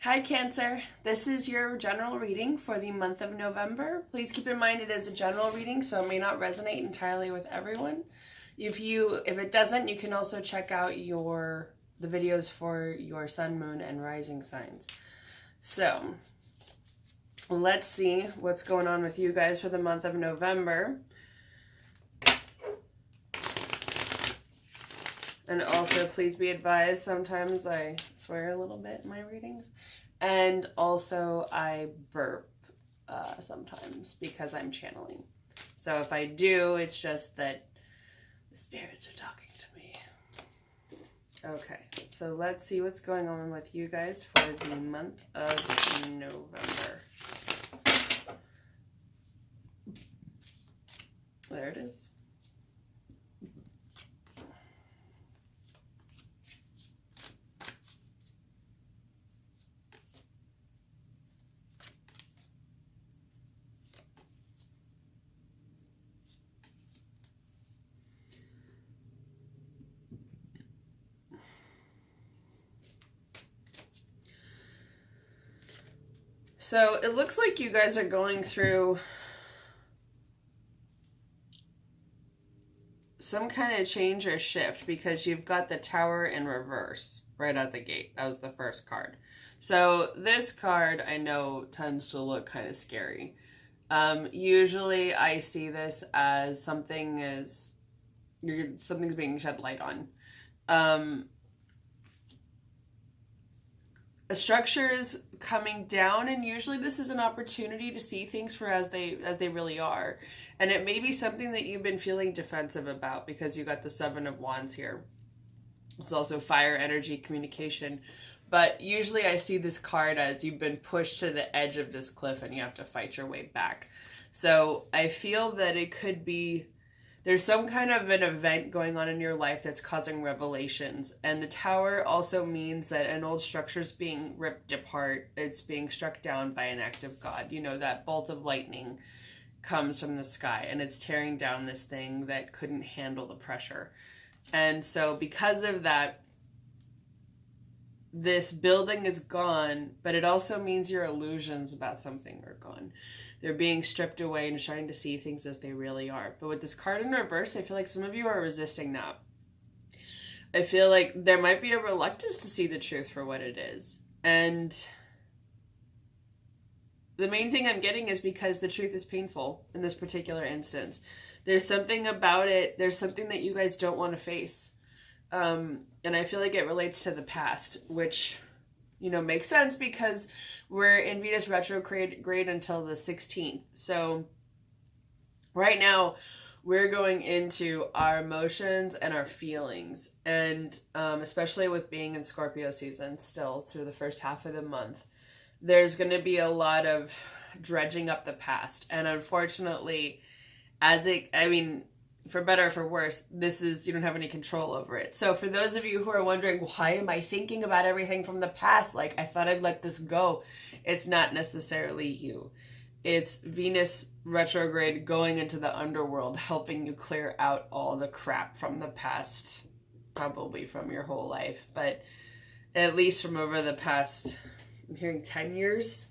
Hi Cancer, this is your general reading for the month of November. Please keep in mind it is a general reading, so it may not resonate entirely with everyone. If it doesn't, you can also check out the videos for your sun, moon, and rising signs. So, let's see what's going on with you guys for the month of November. And also, please be advised, sometimes I swear a little bit in my readings. And also, I burp sometimes because I'm channeling. So if I do, it's just that the spirits are talking to me. Okay, so let's see what's going on with you guys for the month of November. There it is. So it looks like you guys are going through some kind of change or shift because you've got the Tower in reverse right out the gate. That was the first card. So this card I know tends to look kind of scary. Usually I see this as something's being shed light on. A structure is coming down, and usually this is an opportunity to see things for as they really are. And it may be something that you've been feeling defensive about because you got the Seven of Wands here. It's also fire, energy, communication. But usually I see this card as you've been pushed to the edge of this cliff and you have to fight your way back. So I feel that it could be there's some kind of an event going on in your life that's causing revelations. And the Tower also means that an old structure is being ripped apart. It's being struck down by an act of God. You know, that bolt of lightning comes from the sky and it's tearing down this thing that couldn't handle the pressure. And so because of that, this building is gone, but it also means your illusions about something are gone. They're being stripped away and trying to see things as they really are. But with this card in reverse, I feel like some of you are resisting that. I feel like there might be a reluctance to see the truth for what it is. And the main thing I'm getting is because the truth is painful in this particular instance. There's something about it. There's something that you guys don't want to face. And I feel like it relates to the past, which, you know, makes sense because we're in Venus retrograde until the 16th. So right now we're going into our emotions and our feelings. And especially with being in Scorpio season still through the first half of the month, there's going to be a lot of dredging up the past. And unfortunately, for better or for worse, you don't have any control over it. So for those of you who are wondering, why am I thinking about everything from the past? Like, I thought I'd let this go. It's not necessarily you. It's Venus retrograde going into the underworld, helping you clear out all the crap from the past, probably from your whole life, but at least from over the past, I'm hearing 10 years.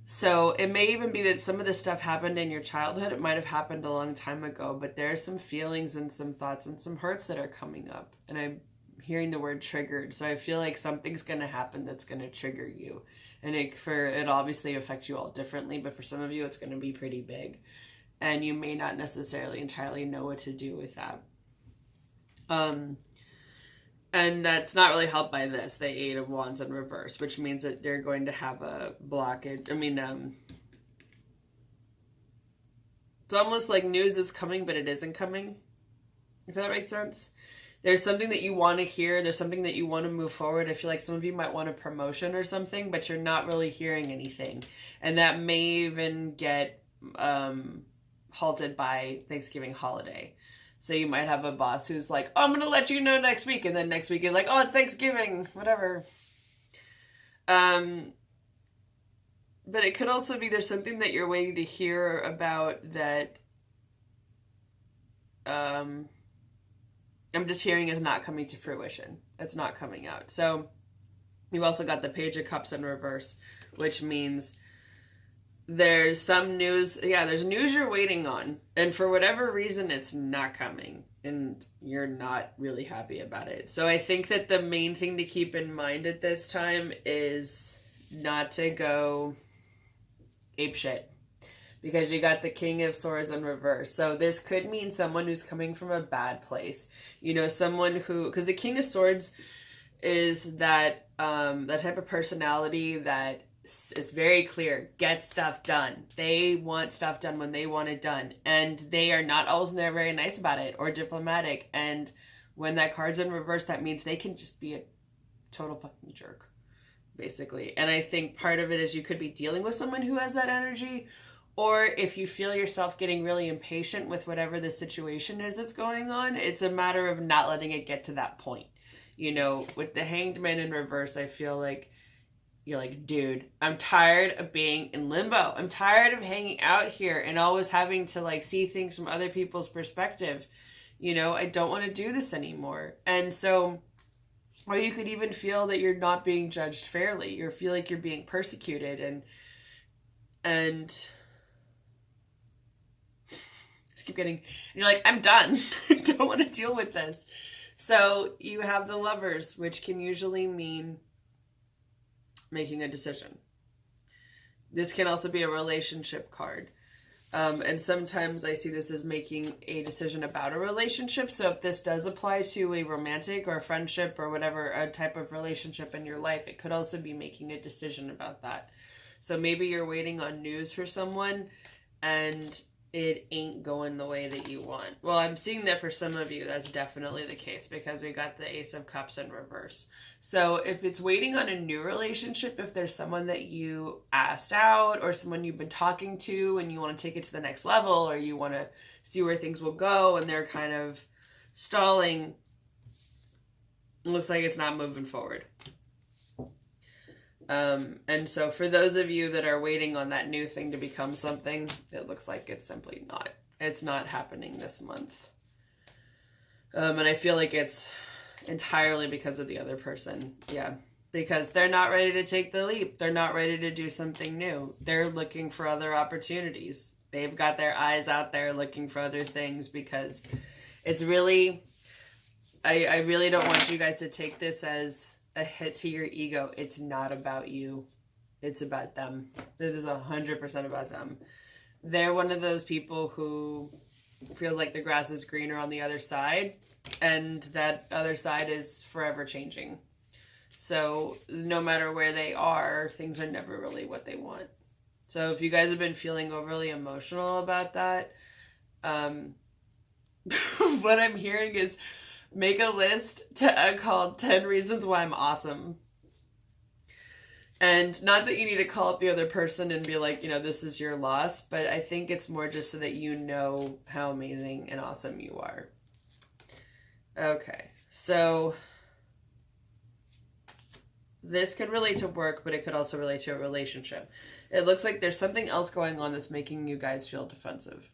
So it may even be that some of this stuff happened in your childhood. It might have happened a long time ago, but there are some feelings and some thoughts and some hurts that are coming up. And I'm hearing the word triggered. So I feel like something's going to happen that's going to trigger you. And it obviously affects you all differently, but for some of you, it's going to be pretty big. And you may not necessarily entirely know what to do with that. And that's not really helped by this, the Eight of Wands in reverse, which means that they're going to have a blockage. It's almost like news is coming, but it isn't coming, if that makes sense. There's something that you want to hear. There's something that you want to move forward. I feel like some of you might want a promotion or something, but you're not really hearing anything. And that may even get halted by Thanksgiving holiday. So you might have a boss who's like, oh, I'm going to let you know next week. And then next week is like, oh, it's Thanksgiving, whatever. But it could also be there's something that you're waiting to hear about that I'm just hearing is not coming to fruition. It's not coming out. So You also got the Page of Cups in reverse, which means there's some news. Yeah, there's news you're waiting on. And for whatever reason, it's not coming. And you're not really happy about it. So I think that the main thing to keep in mind at this time is not to go apeshit. Because you got the King of Swords in reverse. So this could mean someone who's coming from a bad place. You know, someone who... Because the King of Swords is that type of personality that is very clear. Get stuff done. They want stuff done when they want it done. And they are not always very nice about it or diplomatic. And when that card's in reverse, that means they can just be a total fucking jerk, basically. And I think part of it is you could be dealing with someone who has that energy. Or if you feel yourself getting really impatient with whatever the situation is that's going on, it's a matter of not letting it get to that point. You know, with the Hanged Man in reverse, I feel like you're like, dude, I'm tired of being in limbo. I'm tired of hanging out here and always having to like see things from other people's perspective. You know, I don't want to do this anymore. And so, or you could even feel that you're not being judged fairly. You feel like you're being persecuted and just keep getting, you're like, I'm done. I don't want to deal with this. So you have the Lovers, which can usually mean making a decision. This can also be a relationship card. And sometimes I see this as making a decision about a relationship. So if this does apply to a romantic or a friendship or whatever a type of relationship in your life, it could also be making a decision about that. So maybe you're waiting on news for someone and it ain't going the way that you want. Well, I'm seeing that for some of you, that's definitely the case because we got the Ace of Cups in reverse. So if it's waiting on a new relationship, if there's someone that you asked out or someone you've been talking to and you want to take it to the next level or you want to see where things will go and they're kind of stalling, it looks like it's not moving forward. And so for those of you that are waiting on that new thing to become something, it looks like it's simply not. It's not happening this month. And I feel like it's entirely because of the other person. Yeah. Because they're not ready to take the leap. They're not ready to do something new. They're looking for other opportunities. They've got their eyes out there looking for other things because it's really, I really don't want you guys to take this as a hit to your ego. It's not about you. It's about them. It is 100% about them. They're one of those people who feels like the grass is greener on the other side, and that other side is forever changing. So no matter where they are, things are never really what they want. So if you guys have been feeling overly emotional about that, what I'm hearing is make a list called 10 Reasons Why I'm Awesome. And not that you need to call up the other person and be like, you know, this is your loss, but I think it's more just so that you know how amazing and awesome you are. Okay, so this could relate to work, but it could also relate to a relationship. It looks like there's something else going on that's making you guys feel defensive.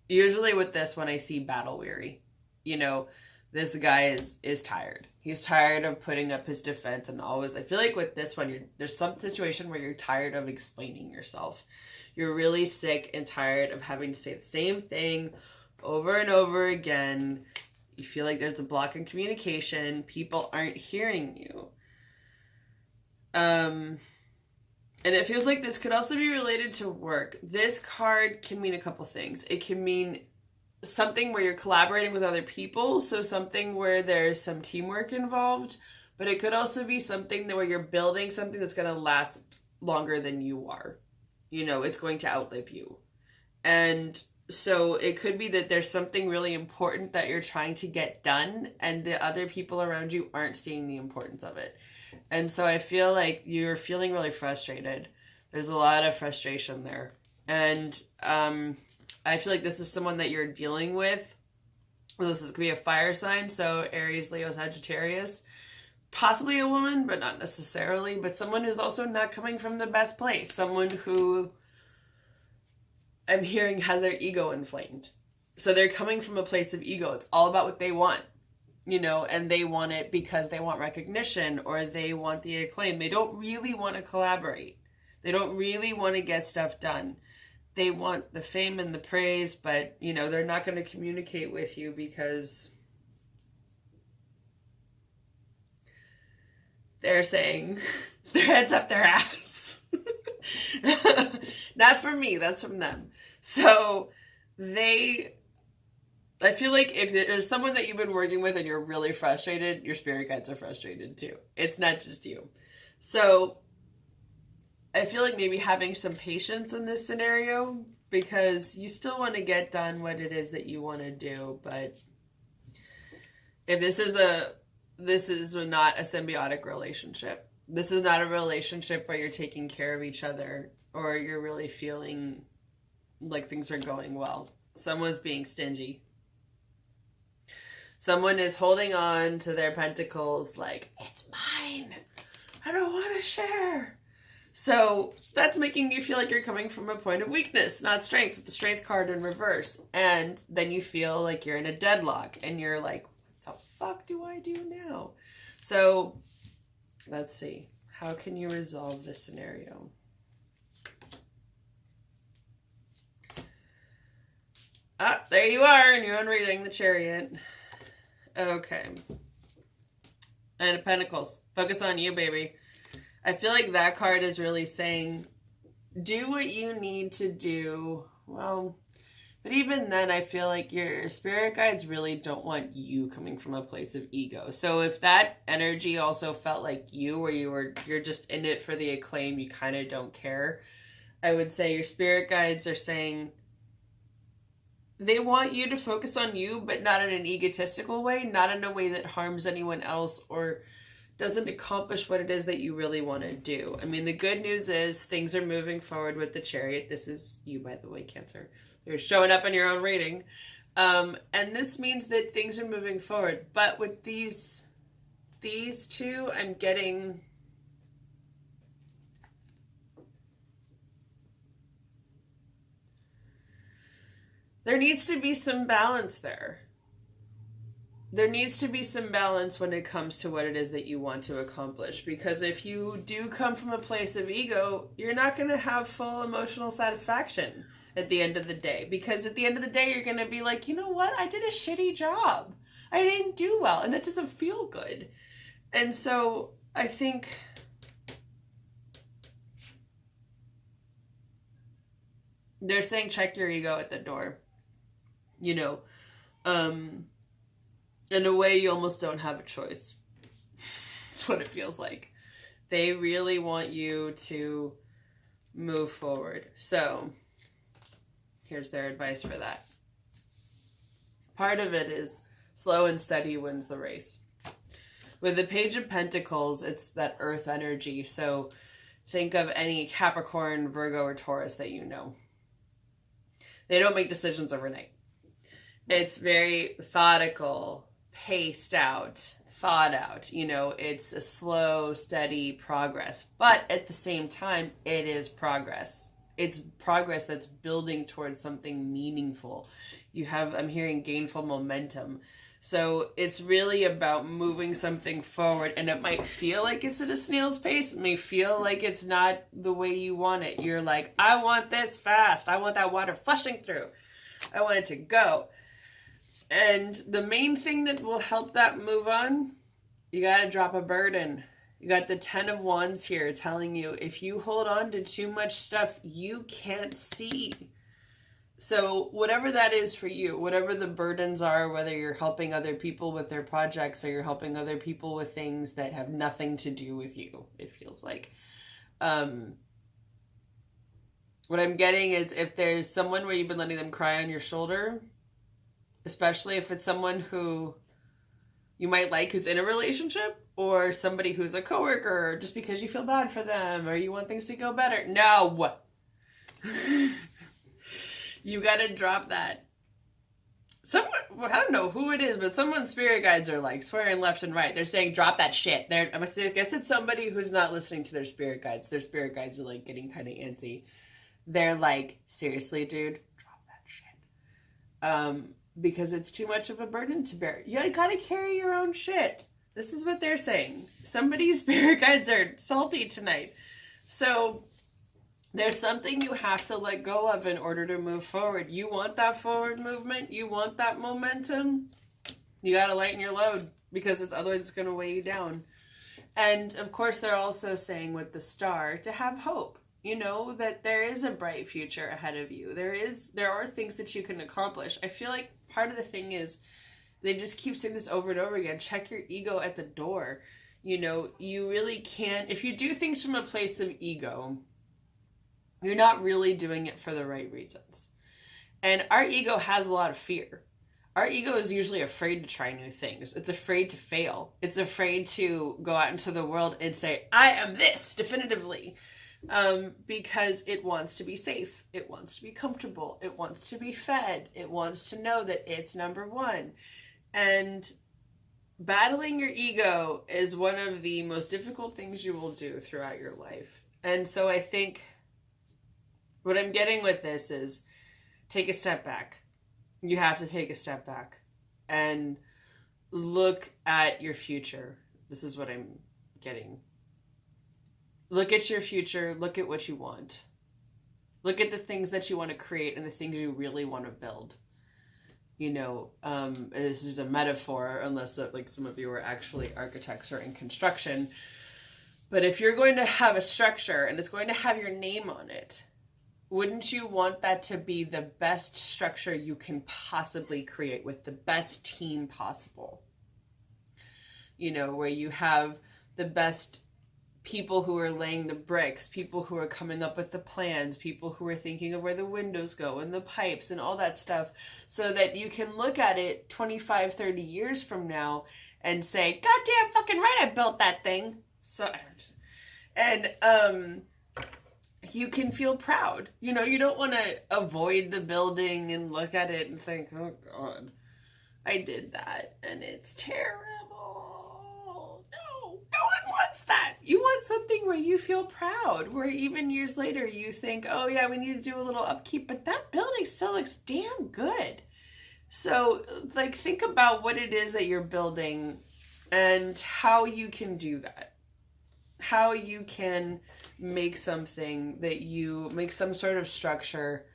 Usually with this one, I see battle weary. You know, this guy is tired. He's tired of putting up his defense and always, I feel like with this one, there's some situation where you're tired of explaining yourself. You're really sick and tired of having to say the same thing over and over again. You feel like there's a block in communication. People aren't hearing you. And it feels like this could also be related to work. This card can mean a couple things. It can mean something where you're collaborating with other people, so something where there's some teamwork involved, but it could also be something where you're building something that's going to last longer than you are. You know, it's going to outlive you. And so it could be that there's something really important that you're trying to get done, and the other people around you aren't seeing the importance of it. And so I feel like you're feeling really frustrated. There's a lot of frustration there. And I feel like this is someone that you're dealing with. This could be a fire sign, so Aries, Leo, Sagittarius. Possibly a woman, but not necessarily. But someone who's also not coming from the best place. Someone who I'm hearing has their ego inflamed. So they're coming from a place of ego. It's all about what they want. and they want it because they want recognition or they want the acclaim. They don't really want to collaborate. They don't really want to get stuff done. They want the fame and the praise, but, they're not going to communicate with you because they're saying their head's up their ass. Not from me, that's from them. So I feel like if there's someone that you've been working with and you're really frustrated, your spirit guides are frustrated too. It's not just you. So I feel like maybe having some patience in this scenario, because you still want to get done what it is that you want to do. But if this is not a symbiotic relationship. This is not a relationship where you're taking care of each other or you're really feeling like things are going well. Someone's being stingy. Someone is holding on to their pentacles like, it's mine. I don't want to share. So that's making you feel like you're coming from a point of weakness, not strength, with the strength card in reverse. And then you feel like you're in a deadlock and you're like, what the fuck do I do now? So let's see. How can you resolve this scenario? Ah, there you are in your own reading, the Chariot. Okay. And of Pentacles. Focus on you, baby. I feel like that card is really saying, do what you need to do. Well, but even then, I feel like your spirit guides really don't want you coming from a place of ego. So if that energy also felt like you, where you're just in it for the acclaim, you kind of don't care, I would say your spirit guides are saying they want you to focus on you, but not in an egotistical way, not in a way that harms anyone else or doesn't accomplish what it is that you really want to do. I mean, the good news is things are moving forward with the Chariot. This is you, by the way, Cancer. You're showing up in your own reading. And this means that things are moving forward. But with these two, I'm getting... there needs to be some balance there. There needs to be some balance when it comes to what it is that you want to accomplish. Because if you do come from a place of ego, you're not going to have full emotional satisfaction at the end of the day. Because at the end of the day, you're going to be like, you know what? I did a shitty job. I didn't do well. And that doesn't feel good. And so I think... they're saying check your ego at the door. In a way, you almost don't have a choice. That's what it feels like. They really want you to move forward. So, here's their advice for that. Part of it is slow and steady wins the race. With the Page of Pentacles, it's that earth energy. So, think of any Capricorn, Virgo, or Taurus that you know. They don't make decisions overnight. It's very methodical, paced out, thought out. It's a slow, steady progress. But at the same time, it is progress. It's progress that's building towards something meaningful. I'm hearing gainful momentum. So it's really about moving something forward. And it might feel like it's at a snail's pace. It may feel like it's not the way you want it. You're like, I want this fast. I want that water flushing through. I want it to go. And the main thing that will help that move on, you got to drop a burden. You got the 10 of Wands here telling you if you hold on to too much stuff you can't see. So whatever that is for you, whatever the burdens are, whether you're helping other people with their projects or you're helping other people with things that have nothing to do with you, it feels like. What I'm getting is if there's someone where you've been letting them cry on your shoulder, especially if it's someone who you might like who's in a relationship, or somebody who's a coworker, just because you feel bad for them or you want things to go better. No! You gotta drop that. Someone, I don't know who it is, but someone's spirit guides are like swearing left and right. They're saying, drop that shit. I guess it's somebody who's not listening to their spirit guides. Their spirit guides are like getting kind of antsy. They're like, seriously, dude, drop that shit. because it's too much of a burden to bear. You gotta carry your own shit. This is what they're saying. Somebody's spirit guides are salty tonight. So there's something you have to let go of in order to move forward. You want that forward movement? You want that momentum? You gotta lighten your load, because otherwise it's gonna weigh you down. And of course, they're also saying with the star to have hope. You know, that there is a bright future ahead of you. There are things that you can accomplish. I feel like part of the thing is they just keep saying this over and over again. Check your ego at the door. You know, you really can't, if you do things from a place of ego, you're not really doing it for the right reasons. And our ego has a lot of fear. Our ego is usually afraid to try new things. It's afraid to fail. It's afraid to go out into the world and say, I am this definitively. Because it wants to be safe. It wants to be comfortable. It wants to be fed. It wants to know that it's number one. And battling your ego is one of the most difficult things you will do throughout your life. And so I think what I'm getting with this is take a step back. You have to take a step back and look at your future. This is what I'm getting. Look at your future. Look at what you want. Look at the things that you want to create and the things you really want to build. You know, this is a metaphor, unless like some of you are actually architects or in construction. But if you're going to have a structure and it's going to have your name on it, wouldn't you want that to be the best structure you can possibly create with the best team possible? You know, where you have the best people who are laying the bricks, people who are coming up with the plans, people who are thinking of where the windows go and the pipes and all that stuff, so that you can look at it 25, 30 years from now and say, goddamn fucking right, I built that thing. So, and, you can feel proud. You know, you don't want to avoid the building and look at it and think, oh God, I did that and it's terrible. No one wants that. You want something where you feel proud, where even years later you think, oh yeah, we need to do a little upkeep, but that building still looks damn good. So like, think about what it is that you're building and how you can do that. How you can make something that you make some sort of structure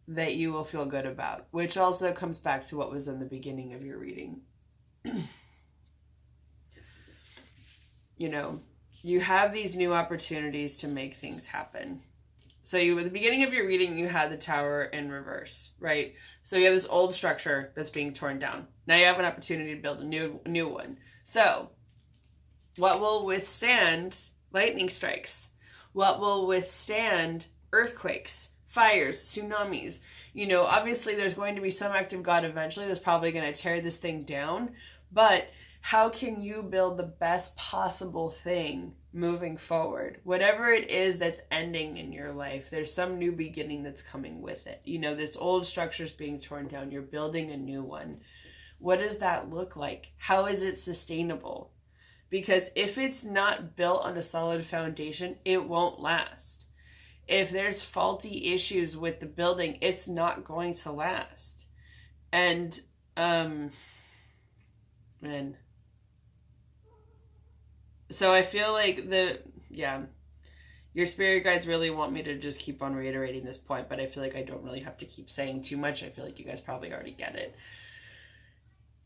that you will feel good about, which also comes back to what was in the beginning of your reading. You know, you have these new opportunities to make things happen. So at the beginning of your reading, you had the tower in reverse, right? So you have this old structure that's being torn down. Now you have an opportunity to build a new one. So what will withstand lightning strikes? What will withstand earthquakes, fires, tsunamis? You know, obviously there's going to be some act of God eventually that's probably going to tear this thing down. But how can you build the best possible thing moving forward? Whatever it is that's ending in your life, there's some new beginning that's coming with it. You know, this old structure's being torn down. You're building a new one. What does that look like? How is it sustainable? Because if it's not built on a solid foundation, it won't last. If there's faulty issues with the building, it's not going to last. And, so I feel like your spirit guides really want me to just keep on reiterating this point, but I feel like I don't really have to keep saying too much. I feel like you guys probably already get it.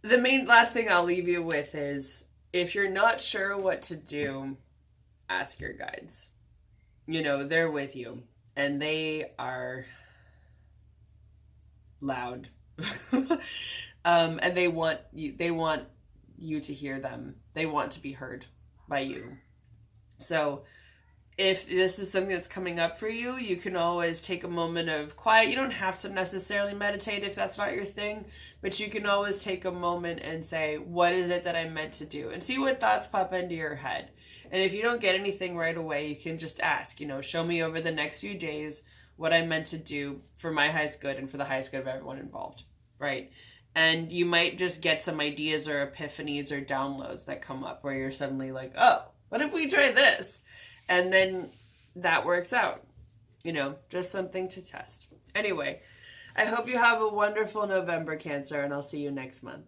The last thing I'll leave you with is, if you're not sure what to do, ask your guides. You know, they're with you and they are loud. And they want you to hear them. They want to be heard by you. So if this is something that's coming up for you, you can always take a moment of quiet. You don't have to necessarily meditate if that's not your thing, but you can always take a moment and say, what is it that I'm meant to do? And see what thoughts pop into your head. And if you don't get anything right away, you can just ask, you know, show me over the next few days what I'm meant to do for my highest good and for the highest good of everyone involved, right? And you might just get some ideas or epiphanies or downloads that come up where you're suddenly like, oh, what if we try this? And then that works out, you know, just something to test. Anyway, I hope you have a wonderful November, Cancer, and I'll see you next month.